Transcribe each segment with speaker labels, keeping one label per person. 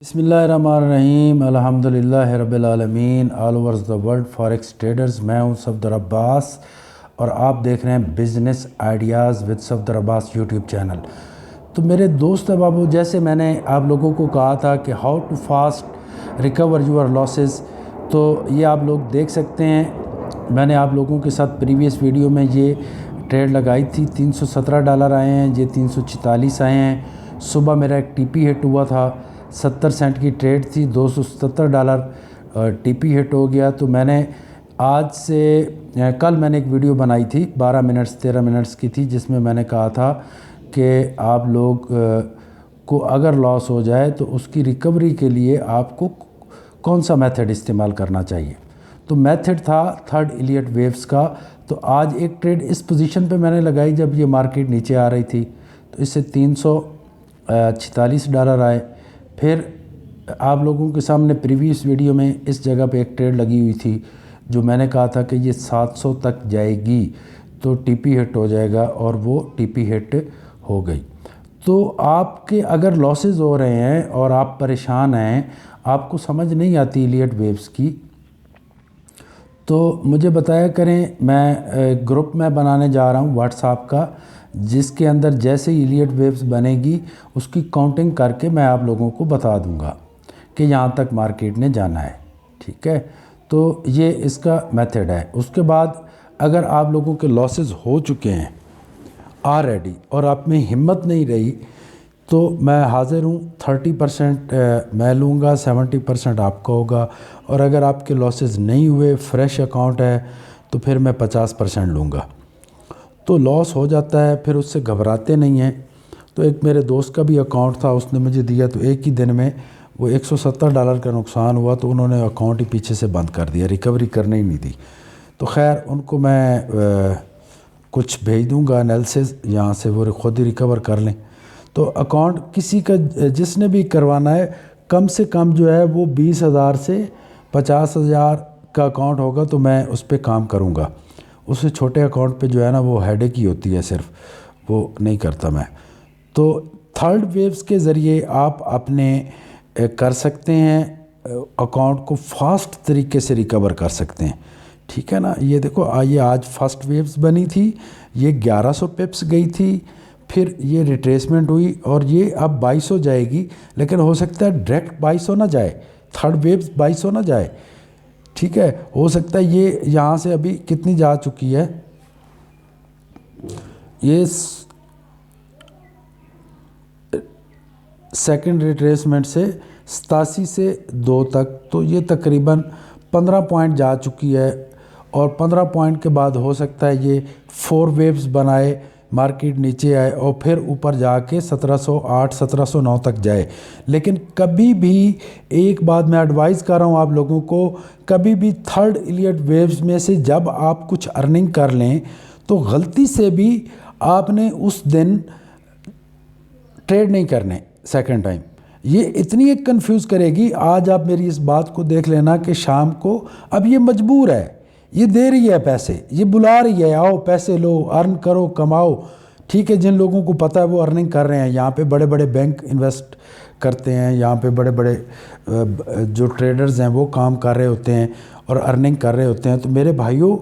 Speaker 1: बिस्मिल्लाहिर्रहमानिर्रहीम अल्हम्दुलिल्लाहि रब्बिल आलमीन all over the world forex traders. मैं हूं सफदर अब्बास और आप देख रहे हैं business ideas with Safdar Abbas YouTube channel. तो मेरे दोस्त बाबू, जैसे मैंने आप लोगों को कहा था कि how to fast recover your losses, तो ये आप लोग देख सकते हैं। मैंने आप लोगों के साथ प्रीवियस वीडियो में ये ट्रेड लगाई थी। $317 आए हैं, ये 344 आए हैं। सुबह मेरा एक टीपी हिट हुआ था, 70 सेंट की ट्रेड थी, $277 टीपी हिट हो गया। तो मैंने आज से कल मैंने एक वीडियो बनाई थी 12 मिनट्स 13 मिनट्स की थी, जिसमें मैंने कहा था कि आप लोग को अगर लॉस हो जाए तो उसकी रिकवरी के लिए आपको कौन सा मेथड इस्तेमाल करना चाहिए। तो मेथड था थर्ड इलियट वेव्स का। तो आज एक ट्रेड इस पोजीशन पे मैंने लगाई जब ये मार्केट नीचे आ रही थी, तो इससे $346 आए। फिर आप लोगों के सामने प्रीवियस वीडियो में इस जगह पे एक ट्रेड लगी हुई थी, जो मैंने कहा था कि ये 700 तक जाएगी तो टीपी हिट हो जाएगा, और वो टीपी हिट हो गई। तो आपके अगर लॉसेस हो रहे हैं और आप परेशान हैं, आपको समझ नहीं आती इलियट वेव्स की, तो मुझे बताया करें। मैं ग्रुप में बनाने जा रहा हूँ व्हाट्सएप का, जिसके अंदर जैसे इलियट वेव्स बनेगी उसकी काउंटिंग करके मैं आप लोगों को बता दूंगा कि यहाँ तक मार्केट ने जाना है। ठीक है, तो ये इसका मेथड है। उसके बाद अगर आप लोगों के लॉसेस हो चुके हैं ऑलरेडी और आप में हिम्मत नहीं रही, तो मैं हाज़िर हूँ। 30% मैं लूँगा, 70% आपका होगा। और अगर आपके लॉसेस नहीं हुए, फ्रेश अकाउंट है, तो फिर मैं 50% लूँगा। तो लॉस हो जाता है, फिर उससे घबराते नहीं हैं। तो एक मेरे दोस्त का भी अकाउंट था, उसने मुझे दिया, तो एक ही दिन में वो $170 का नुकसान हुआ, तो उन्होंने अकाउंट ही पीछे से बंद कर दिया, रिकवरी करने ही नहीं दी। तो खैर उनको मैं कुछ भेज दूंगा एनालिसिस, यहाँ से वो खुद ही रिकवर कर लें। तो अकाउंट किसी का जिसने भी करवाना है, कम से कम जो है वो 20,000 से 50,000 का अकाउंट होगा, तो मैं उस पर काम करूँगा। उससे छोटे अकाउंट पे जो है ना, वो हेडेक ही होती है, सिर्फ वो नहीं करता मैं। तो थर्ड वेव्स के ज़रिए आप अपने कर सकते हैं, अकाउंट को फास्ट तरीके से रिकवर कर सकते हैं। ठीक है ना। ये देखो, ये आज फर्स्ट वेव्स बनी थी, ये 1100 पिप्स गई थी, फिर ये रिट्रेसमेंट हुई और ये अब 2200 जाएगी। लेकिन हो सकता है डायरेक्ट 2200 ना जाए, थर्ड वेव्स 2200 ना जाए। ठीक है, हो सकता है ये यहाँ से अभी कितनी जा चुकी है, ये सेकंड रिट्रेसमेंट से 87 से 2 तक, तो ये तकरीबन 15 पॉइंट जा चुकी है। और 15 पॉइंट के बाद हो सकता है ये 4 वेव्स बनाए, मार्केट नीचे आए और फिर ऊपर जाके 1708 1709 तक जाए। लेकिन कभी भी एक बात मैं एडवाइस कर रहा हूँ आप लोगों को, कभी भी थर्ड इलियट वेव्स में से जब आप कुछ अर्निंग कर लें, तो गलती से भी आपने उस दिन ट्रेड नहीं करने सेकंड टाइम। ये इतनी एक कंफ्यूज करेगी। आज आप मेरी इस बात को देख लेना कि शाम को अब ये मजबूर है, ये दे रही है पैसे, ये बुला रही है, आओ पैसे लो, अर्न करो, कमाओ। ठीक है, जिन लोगों को पता है वो अर्निंग कर रहे हैं। यहाँ पे बड़े बड़े बैंक इन्वेस्ट करते हैं, यहाँ पे बड़े बड़े जो ट्रेडर्स हैं वो काम कर रहे होते हैं और अर्निंग कर रहे होते हैं। तो मेरे भाइयों,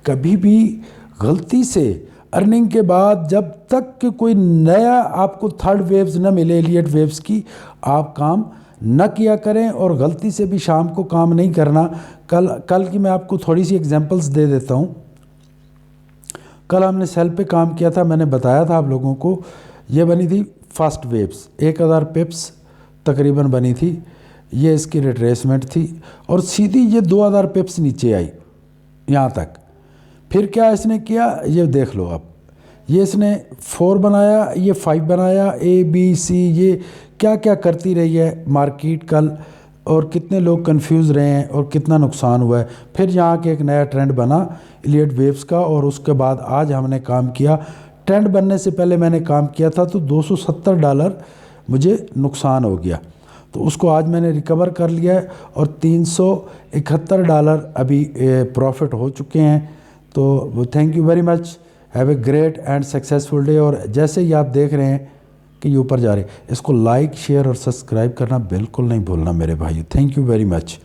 Speaker 1: कभी भी गलती से अर्निंग के बाद जब तक कि कोई नया आपको थर्ड वेव्स न मिले इलियट वेव्स की, आप काम न किया करें। और गलती से भी शाम को काम नहीं करना। कल की मैं आपको थोड़ी सी एग्जांपल्स दे देता हूँ। कल हमने सेल पे काम किया था, मैंने बताया था आप लोगों को। ये बनी थी फर्स्ट वेव्स, 1000 पिप्स तकरीबन बनी थी। ये इसकी रिट्रेसमेंट थी और सीधी ये 2000 पिप्स नीचे आई यहाँ तक। फिर क्या इसने किया, ये देख लो आप। ये इसने 4 बनाया, ये 5 बनाया, ए बी सी, ये क्या क्या करती रही है मार्केट कल, और कितने लोग कंफ्यूज रहे हैं और कितना नुकसान हुआ है। फिर यहाँ के एक नया ट्रेंड बना इलियट वेव्स का, और उसके बाद आज हमने काम किया। ट्रेंड बनने से पहले मैंने काम किया था, तो $270 मुझे नुकसान हो गया। तो उसको आज मैंने रिकवर कर लिया है और $371 अभी प्रॉफिट हो चुके हैं। तो thank you very much, have a great and successful day. और जैसे ही आप देख रहे हैं कि ये ऊपर जा रहे। इसको लाइक शेयर और सब्सक्राइब करना बिल्कुल नहीं भूलना मेरे भाई। Thank you very much.